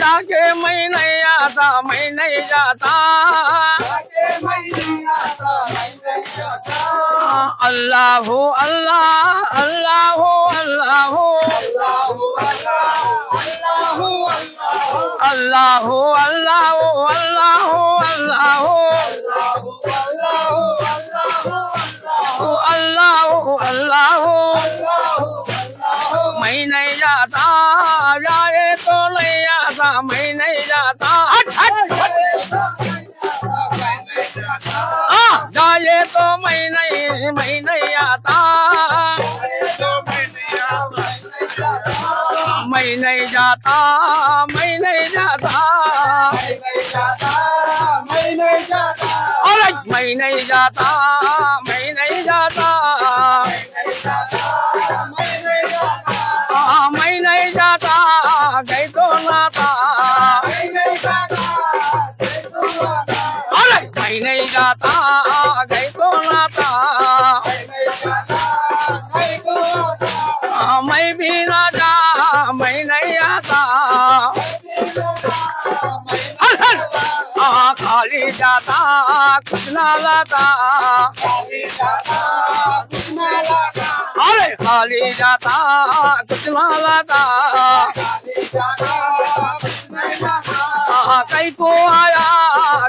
जाके मैं नहीं आता, मैं नहीं जाता। अल्लाह अल्लाह अल्लाह अल्लाह अल्लाह अल्लाह अल्लाह अल्लाह मैं नहीं जाता, जाए तो नहीं आता, मैं नहीं जाता। जाए तो मैं नहीं आता, मैं नहीं जाता, मैं नहीं जाता, मैं नहीं जाता, मैं नहीं जाता, मैं नहीं जाता, मैं नहीं जाता, गई तो नाता, मैं नहीं जाता, गई तो नाता, मैं भी ना जा, मैं नहीं आता। खाली जाता कुछ ना लाता, अरे खाली जाता कुछ ना लाता। कई को आया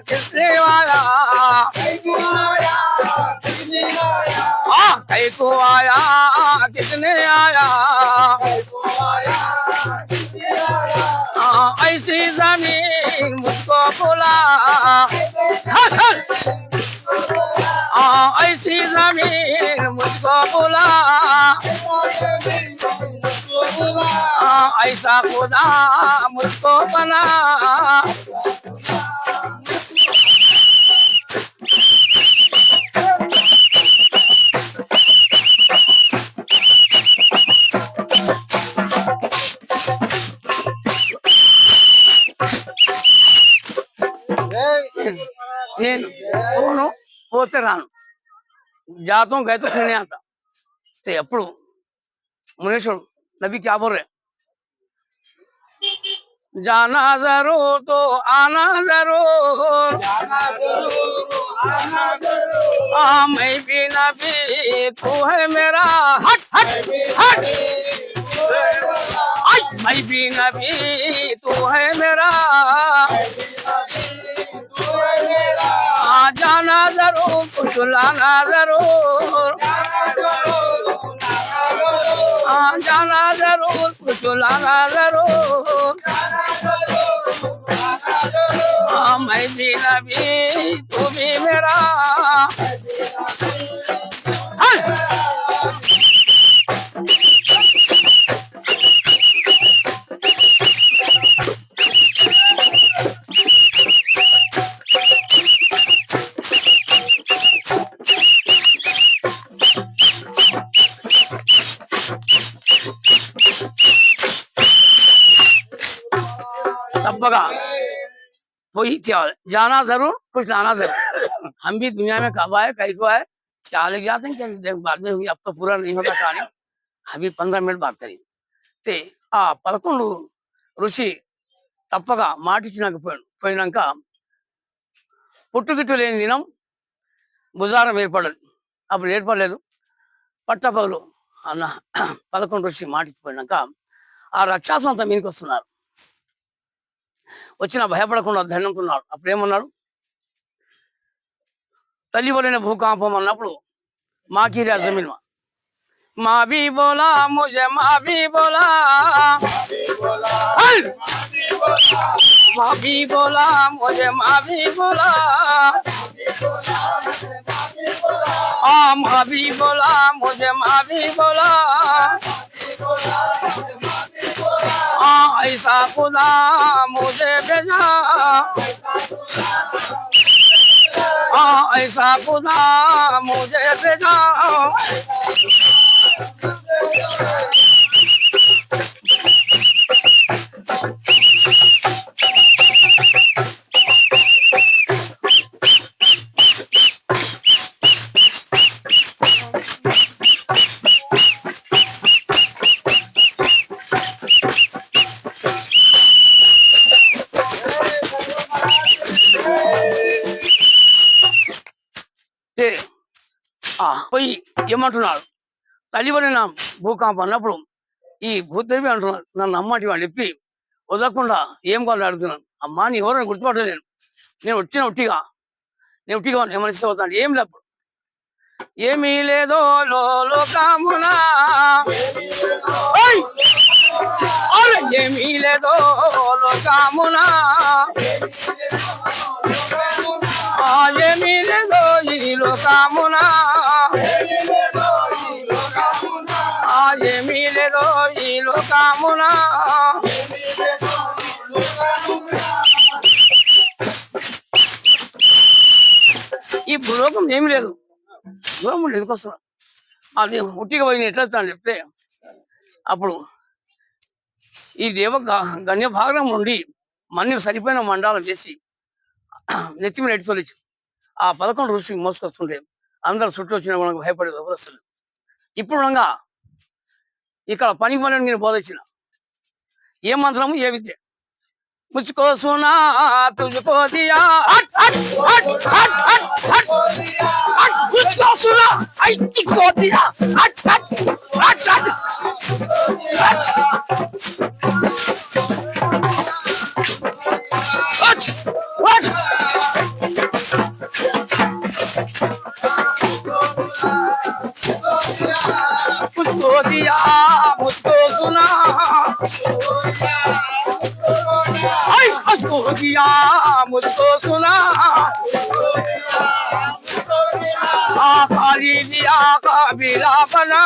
किसने आया, कई को आया किसने आया। ऐसी जमीन मुझको बुला, ऐसी जमीन मुझको बुला, ऐसा खुदा मुझको बना। నేను పోను, పోతే రాను, जाता हूँ गए तो फिर नहीं आता। तो अప్పుడు मुनीश्वर नबी क्या बोल रहे, जाना जरूर तो आना जरूर, मैं भी नबी तू है मेरा, हट हट हट, मैं भी नबी तू है मेरा, जाना जरूर कुछ लाना जरूर, जाना जरूर कुछ लाना जरूर, मैं भी नबी तू भी मेरा। तब बगा वही क्या जाना जरूर कुछ लाना जरूर। हम भी दुनिया में कब आए कैसे आए क्या लग जाते हैं, क्या बाद में हुई, अब तो पूरा नहीं होता कहानी, अभी 15 मिनट बात करें। ते आ 11 ఋషి తప్పగా మాటిచ్చినాక పుట్టుగిట్టు లేని దినం బుజారం ఏర్పడదు, అప్పుడు ఏర్పడలేదు. పట్టపగలు అన్న 11 ఋషి మాటిచ్చిపోయినాక ఆ రక్షాసం అంతా మీనికి వస్తున్నారు. వచ్చినా భయపడకుండా ధన్యంకున్నాడు. అప్పుడేమన్నాడు, తల్లి వలన భూకంపం అన్నప్పుడు మాకీరా జమీన్ माँ भी बोला मुझे, माँ भी बोला, माँ भी बोला मुझे, माँ भी बोला, माँ भी बोला मुझे, माँ भी बोला, ऐसा खुदा मुझे भेजा, ऐसा खुदा मुझे भेजा। పోయి ఏమంటున్నాడు, తల్లివరైన భూకంపం అన్నప్పుడు ఈ భూదేవి అంటున్నాడు, నన్ను అమ్మాటి వాళ్ళు చెప్పి వదలకుండా ఏం కావాలని అడుగుతున్నాను. అమ్మా నీ ఎవరైనా గుర్తుపట్టలేను, నేను ఒట్టిగా ఏమనిస్తే అవుతాను. ఏం లేప్పుడు ఏమీ లేదో లోకమునా, ఏమీ లేదో లోకమునా, ఏమీ లేదో ఈ లోకమునా, ఏమీ లేదో ఈ లోకమునా, ఈ భూలోకం ఏమి లేదు, దూరం ఎందుకు వస్తున్నా, అది ఉట్టిగా పోయి ఎట్లా అని చెప్తే అప్పుడు ఈ గణ్య భాగం నుండి మన్ని సరిపోయిన మండాలం చేసి నెత్తిమి నెట్టుతోలిచ్చు ఆ 11 ఋషి మోసుకొస్తుంటే అందరు చుట్టూ వచ్చిన మనకు భయపడే వ్యవస్థలు. ఇప్పుడు ఇక్కడ పనికి పని నేను బోధించిన ఏ మంత్రము ఏ విద్య, ముచ్చుకో సునా తుజుకో దియా, ముచ్చుకో సునా ఐ తుజుకో దియా, मुझको दिया मुझको सुना, मुझको दिया मुझको सुना, खाली दिया काबिला बना,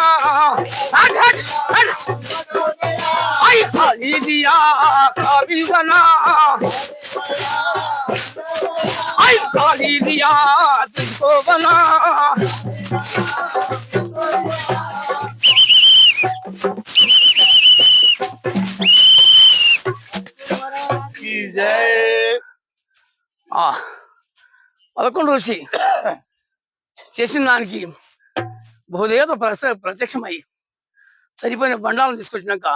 खाली दिया काबिल बना, खाली दिया तुझको बना, పదకొండు ఋషి చేసిన దానికి బహుదేవత ప్రత్యక్షమై సరిపోయిన బండాలను తీసుకొచ్చినాక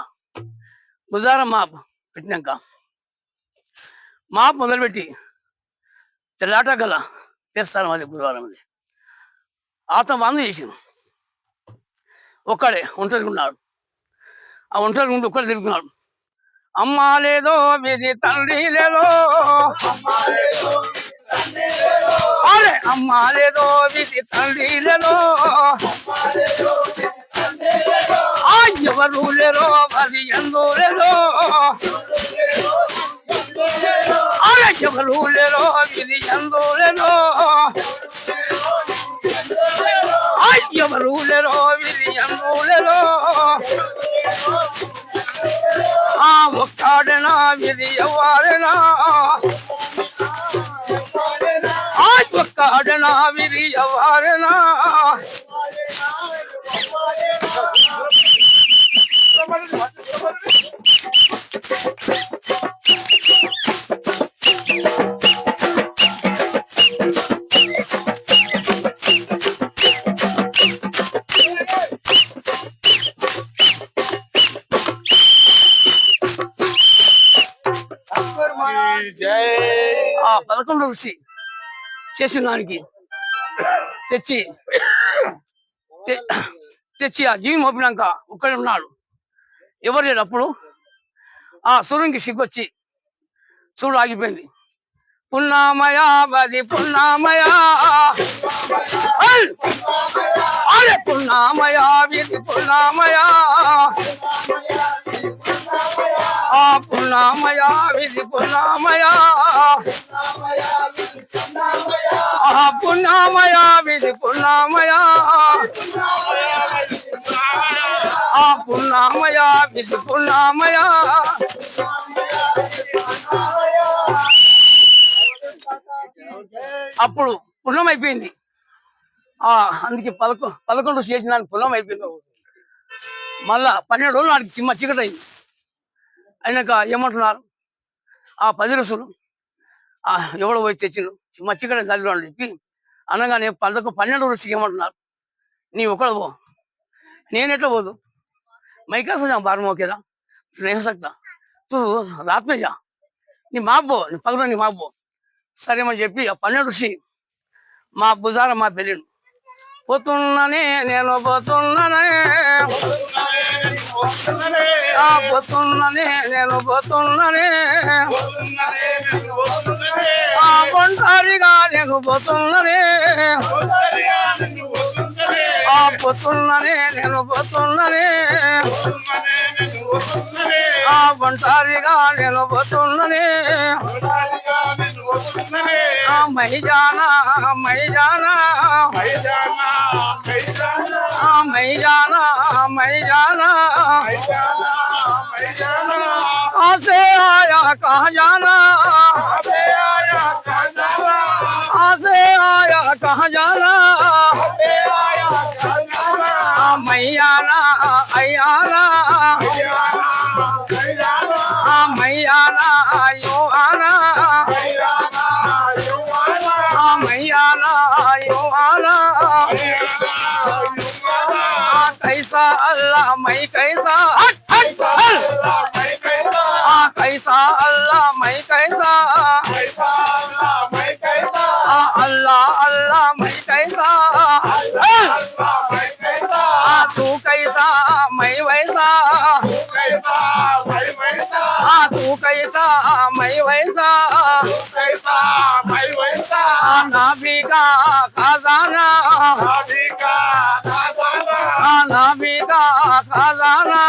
గుజార మాప్ పెట్టినాక మాప్ మొదలుపెట్టి తెల్లాట గల చేస్తాను అది గురువారం అది ఆత్మ బంధం చేసింది. ఒక్కడే ఒంటరిగా ఉన్నాడు, ఆ ఒంటరి ఉండి ఒక్కడే తిరుగుతున్నాడు. అమ్మా లేదో విధి తండ్రి లేదో, అరే అమ్మా లేదో విధి తండ్రి లేదో, ఎవరు లేరో అది ఎందు లేదో, అరే ఎవరు లేరో విధి ఎందు లేదో, ఎవరు లేరో విధి ఎందు లేదో, ఒక్కడనా విధి ఎవరనా, ఒక్కడనా విధి ఎవరనా, ఆ 11 ఋషి చేసిన దానికి తెచ్చి ఆ జీవి మోపినాక ఒక్కడే ఉన్నాడు, ఎవరు లేడు. అప్పుడు ఆ సూర్యునికి సిగ్గొచ్చి చూడు ఆగిపోయింది. పున్నామయా బది పున్నామయా, అరే పున్నామయా విధి పున్నామయా, ఆ పున్నామయా విధి పున్నామయా, ఆ పున్నామయా విధి పున్నామయా, ఆ పున్నామయా విధి పున్నామయా. అప్పుడు పుణ్యం అయిపోయింది. అందుకే 11 చేసిన దానికి పుణ్యం అయిపోయింది. మళ్ళా 12 రోజులు నాటికి చిమ్మ చీకటి అయింది. అయినాక ఏమంటున్నారు ఆ 10 ఋషులు, ఎవడో పోయి తెచ్చిండు చిమ్మ చీకటి తల్లిలో అని చెప్పి అనగానే 12 ఋషికి ఏమంటున్నారు, నీ ఒకడు పో, నేను ఎట్లా పోదు, मैं क्या सोचा बार में अकेला नहीं हो सकता, तू रात में जा, नी माप बो नी पगलो नी माप बो. సరే అని చెప్పి ఆ 12 ఋషి మా బుజార మా పెళ్ళిండు. పోతున్ననే నేను పోతున్ననే పోతున్ననే నేను పోతున్ననే ఒంటరిగా నేను పోతున్ననే పోతున్ననే నేను పోతున్ననే ఒంటరిగా నేను పోతున్ననే మై జానా మై జానా మై జానా మై జానా से आया कहाँ जाना से आया कहाँ जाना मैयाना अयाना मैयाना यो आना मैयाना यो आना कैसा अल्लाह मैं कैसा कैसा अल्लाह मैं कैसा अल्लाह अल्लाह मैं कैसा तू कैसा मैं वैसा तू कैसा मैं वैसा नाभि का खजाना नाभि का खजाना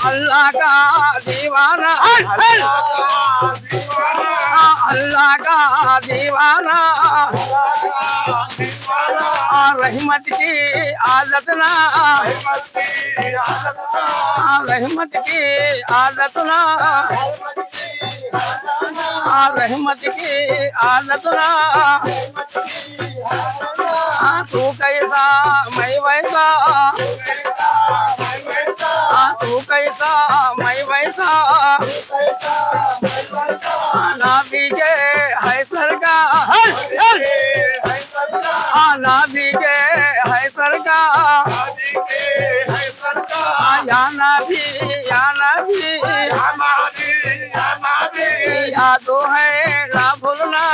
अल्लाह का दीवाना अल्लाह का दीवाना रहमत की आदत ना रहमत की आदत ना रहमत की आदत ना तू कैसा मैं वैसा तू कैसा मैं वैसा नाभि के है सरकार नाभि के है सरकार या नाभि यादो है ना भूलना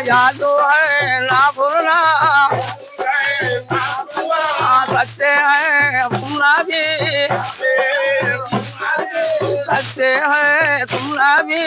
यादो है ना भूलना सच्चे हैं तुमरा भी सच्चे हैं तुमरा भी